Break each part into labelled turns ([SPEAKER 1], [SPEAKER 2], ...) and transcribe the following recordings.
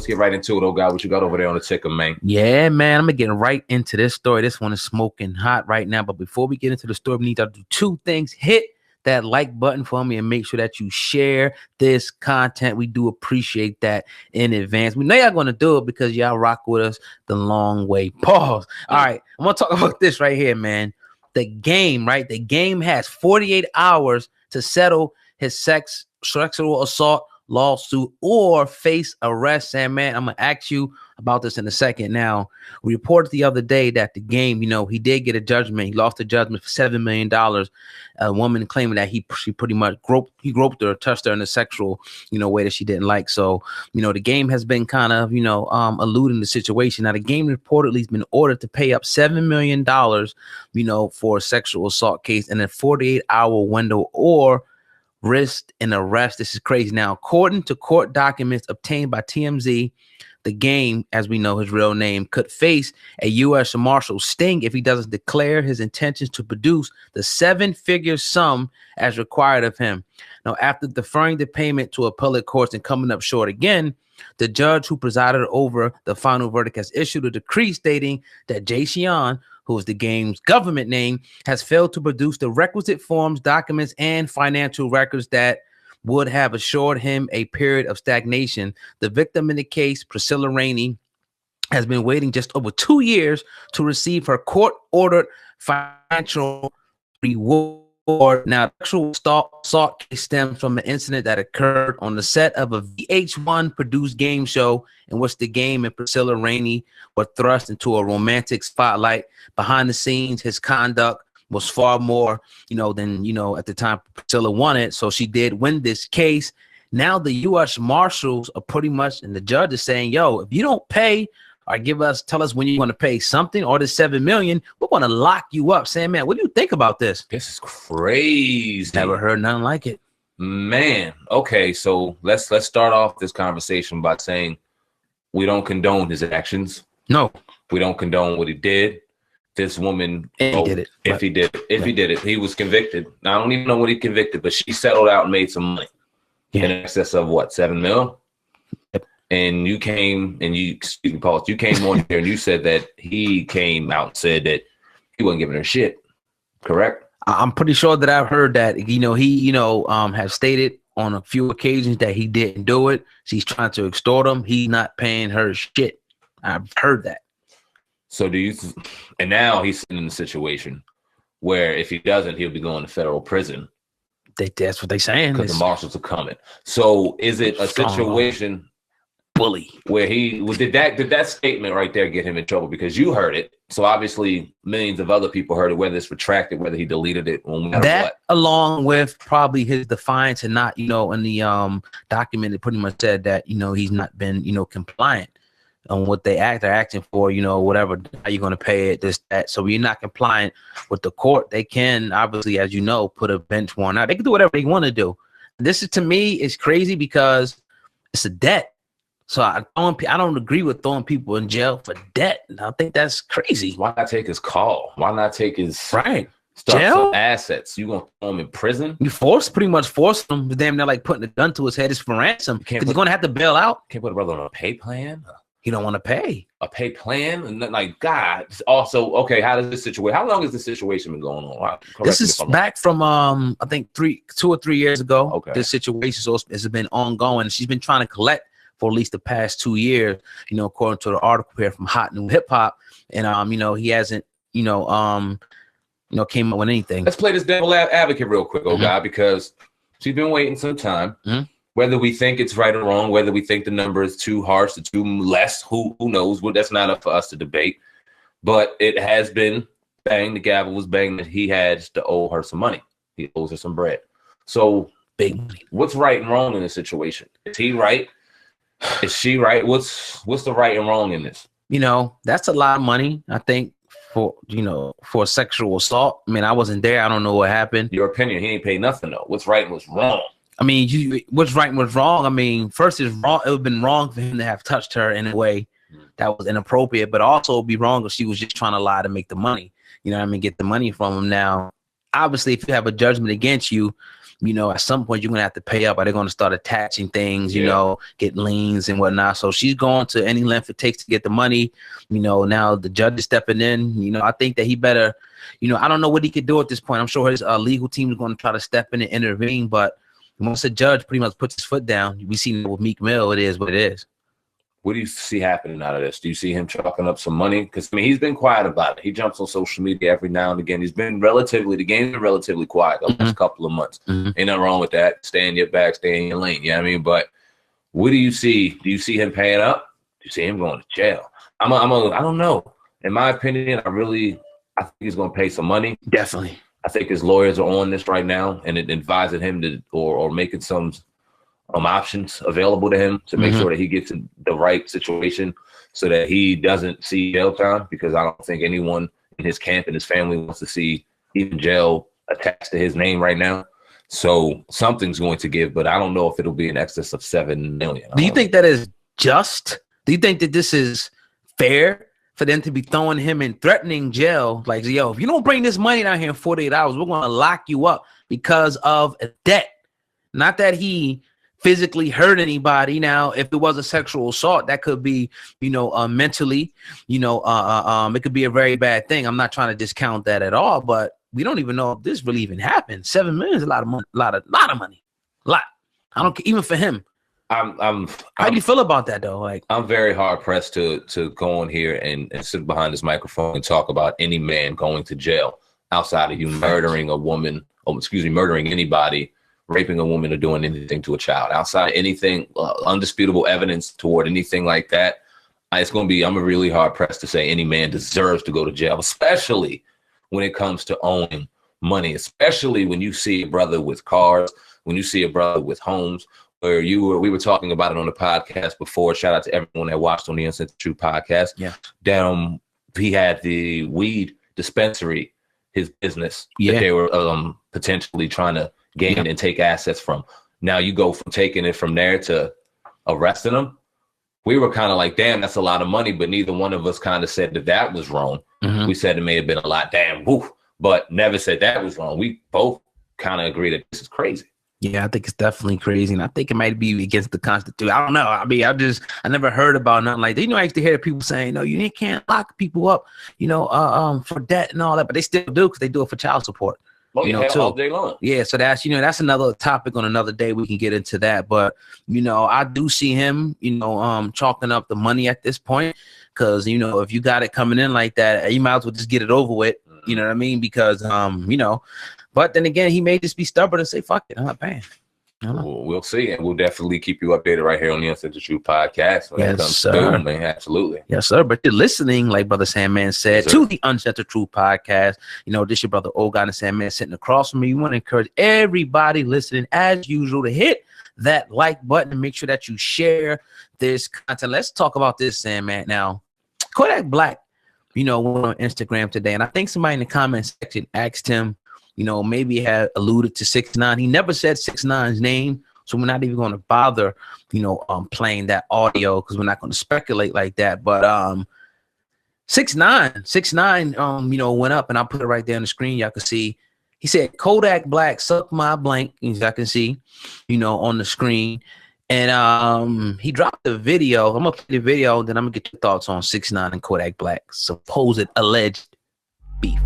[SPEAKER 1] get right into it, oh God. What you got over there on the ticker, man?
[SPEAKER 2] Yeah, man, I'm gonna get right into this story. This one is smoking hot right now. But before we get into the story, we need to do two things. Hit that like button for me and make sure that you share this content. We do appreciate that in advance. We know y'all gonna do it because y'all rock with us the long way. Pause. All right, I'm gonna talk about this right here, man. The Game, right? The Game has 48 hours to settle his sexual assault lawsuit or face arrest. And man, I'm gonna ask you about this in a second. Now, we reported the other day that The Game, he did get a judgment. He lost the judgment for $7 million. A woman claiming that she pretty much groped her, touched her in a sexual, way that she didn't like. So, The Game has been kind of, eluding the situation. Now, The Game reportedly has been ordered to pay up $7 million, for a sexual assault case in a 48-hour window or risk an arrest. This is crazy. Now, according to court documents obtained by TMZ, The Game, as we know his real name, could face a US Marshal sting if he doesn't declare his intentions to produce the 7-figure sum as required of him. Now, after deferring the payment to appellate courts and coming up short again, the judge who presided over the final verdict has issued a decree stating that Jayceon, who is The Game's government name, has failed to produce the requisite forms, documents, and financial records that would have assured him a period of stagnation. The victim in the case, Priscilla Rainey, has been waiting just over 2 years to receive her court-ordered financial reward. Now, the actual assault case stems from an incident that occurred on the set of a VH1 produced game show in which The Game and Priscilla Rainey were thrust into a romantic spotlight. Behind the scenes, his conduct was far more, than, at the time Priscilla wanted. So she did win this case. Now the U.S. Marshals are pretty much, and the judge is saying, yo, if you don't pay or tell us when you're going to pay something or the $7 million, we're going to lock you up. Saying, man, what do you think about this?
[SPEAKER 1] This is crazy.
[SPEAKER 2] Never heard nothing like it.
[SPEAKER 1] Man. Okay, so let's start off this conversation by saying we don't condone his actions.
[SPEAKER 2] No.
[SPEAKER 1] We don't condone what he did. This woman,
[SPEAKER 2] he did it.
[SPEAKER 1] If he did it, he was convicted. Now, I don't even know what he convicted, but she settled out and made some money in excess of what, $7 million?
[SPEAKER 2] Yep.
[SPEAKER 1] And you came and excuse me, Paul, you came on here and you said that he came out and said that he wasn't giving her shit. Correct?
[SPEAKER 2] I'm pretty sure that I've heard that, he, has stated on a few occasions that he didn't do it. She's trying to extort him. He's not paying her shit. I've heard that.
[SPEAKER 1] So and now he's in a situation where if he doesn't, he'll be going to federal prison.
[SPEAKER 2] That's what they're saying.
[SPEAKER 1] Because the marshals are coming. So is it a situation
[SPEAKER 2] bully
[SPEAKER 1] where did that statement right there get him in trouble? Because you heard it. So obviously millions of other people heard it, whether it's retracted, whether he deleted it, no matter
[SPEAKER 2] that
[SPEAKER 1] what.
[SPEAKER 2] Along with probably his defiance and not, in the document, it pretty much said that, he's not been, compliant on what they're asking for, whatever, how you're going to pay it, this, that. So you're not compliant with the court. They can obviously, as you know, put a bench warrant out. They can do whatever they want to do. This is, to me, is crazy because it's a debt. So I don't agree with throwing people in jail for debt. I think that's crazy.
[SPEAKER 1] Why not take his call? Why not take his
[SPEAKER 2] jail
[SPEAKER 1] assets? You gonna throw him in prison?
[SPEAKER 2] You pretty much force him. Damn, they're like putting a gun to his head. It's for ransom because he's gonna have to bail out.
[SPEAKER 1] Can't put a brother on a pay plan.
[SPEAKER 2] He don't want to pay
[SPEAKER 1] a pay plan, and like God. Also, okay, how does this situation? How long has this situation been going on?
[SPEAKER 2] This is back from I think 2 or 3 years ago.
[SPEAKER 1] Okay,
[SPEAKER 2] this situation, so it's been ongoing. She's been trying to collect for at least the past 2 years, according to the article here from Hot New Hip Hop. And, he hasn't, came up with anything.
[SPEAKER 1] Let's play this devil advocate real quick, God, because she's been waiting some time. Whether we think it's right or wrong, whether we think the number is too harsh or too less, who knows? Well, that's not up for us to debate. But it has been banged. The gavel was banged that he has to owe her some money. He owes her some bread. So
[SPEAKER 2] big money.
[SPEAKER 1] What's right and wrong in this situation? Is he right? Is she right? What's the right and wrong in this?
[SPEAKER 2] That's a lot of money, I think, for sexual assault. I mean, I wasn't there. I don't know what happened.
[SPEAKER 1] Your opinion, he ain't paid nothing though. What's right and what's wrong?
[SPEAKER 2] I mean, what's right and what's wrong? I mean, first it's wrong. It would have been wrong for him to have touched her in a way that was inappropriate, but also it would be wrong if she was just trying to lie to make the money. Get the money from him. Now, obviously, if you have a judgment against you, at some point you're going to have to pay up. Are they going to start attaching things, get liens and whatnot? So she's going to any length it takes to get the money. Now the judge is stepping in. I think that he better, I don't know what he could do at this point. I'm sure his legal team is going to try to step in and intervene. But once the judge pretty much puts his foot down, we see with Meek Mill, it is what it is.
[SPEAKER 1] What do you see happening out of this? Do you see him chalking up some money? Because, he's been quiet about it. He jumps on social media every now and again. The game's been relatively quiet the last couple of months. Ain't nothing wrong with that. Stay in your bag, stay in your lane. You know what I mean? But what do you see? Do you see him paying up? Do you see him going to jail? I don't know. In my opinion, I think he's going to pay some money.
[SPEAKER 2] Definitely.
[SPEAKER 1] I think his lawyers are on this right now and advising him to or making some options available to him to make sure that he gets in the right situation so that he doesn't see jail time, because I don't think anyone in his camp and his family wants to see even jail attached to his name right now. So something's going to give, but I don't know if it'll be in excess of $7 million.
[SPEAKER 2] Do you think that is just? Do you think that this is fair for them to be throwing him in threatening jail? Like, yo, if you don't bring this money down here in 48 hours, we're going to lock you up because of a debt. Not that he physically hurt anybody. Now, if it was a sexual assault, that could be, mentally, it could be a very bad thing. I'm not trying to discount that at all, but we don't even know if this really even happened. $7 million is a lot of money, a lot of money, a lot. I don't even for him. How do you feel about that though? Like,
[SPEAKER 1] I'm very hard pressed to go on here and sit behind this microphone and talk about any man going to jail outside of you murdering a woman, murdering anybody, raping a woman, or doing anything to a child. Outside anything, undisputable evidence toward anything like that, I'm really hard pressed to say any man deserves to go to jail, especially when it comes to owning money, especially when you see a brother with cars, when you see a brother with homes. We were talking about it on the podcast before. Shout out to everyone that watched on the Uncensored podcast.
[SPEAKER 2] Yeah.
[SPEAKER 1] He had the weed dispensary, his business that they were potentially trying to gain and take assets from. Now you go from taking it from there to arresting him. We were kind of like, damn, that's a lot of money, but neither one of us kind of said that was wrong. We said it may have been a lot, damn, woof, but never said that was wrong. We both kind of agree that this is crazy.
[SPEAKER 2] Yeah, I think it's definitely crazy, and I think it might be against the Constitution. I don't know. I never heard about nothing like that. I used to hear people saying, no, you can't lock people up, for debt and all that, but they still do because they do it for child support.
[SPEAKER 1] Too. All day long.
[SPEAKER 2] Yeah, so that's that's another topic on another day. We can get into that, but I do see him, chalking up the money at this point, because if you got it coming in like that, you might as well just get it over with. You know what I mean? Because but then again, he may just be stubborn and say, "Fuck it, I'm not paying."
[SPEAKER 1] We'll see, and we'll definitely keep you updated right here on the Uncensored Truth podcast when it comes to, man. Absolutely.
[SPEAKER 2] Yes, sir. But you're listening, like Brother Sandman said, to the Uncensored Truth podcast. This your brother Old God and Sandman sitting across from me. You want to encourage everybody listening, as usual, to hit that like button and make sure that you share this content. Let's talk about this, Sandman. Now, Kodak Black, went on Instagram today, and I think somebody in the comment section asked him, maybe had alluded to 6ix9ine. He never said 6ix9ine's name, so we're not even going to bother, playing that audio because we're not going to speculate like that. But 6ix9ine, went up, and I'll put it right there on the screen. Y'all can see. He said, "Kodak Black, suck my blank." As y'all can see, on the screen. And he dropped the video. I'm gonna play the video, then I'm gonna get your thoughts on 6ix9ine and Kodak Black supposed alleged beef.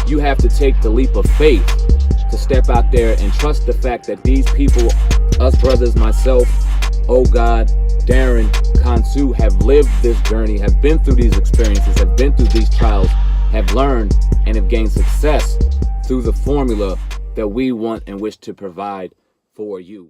[SPEAKER 3] You have to take the leap of faith to step out there and trust the fact that these people, us brothers, myself, Oh God, Darren, Kansu, have lived this journey, have been through these experiences, have been through these trials, have learned and have gained success through the formula that we want and wish to provide for you.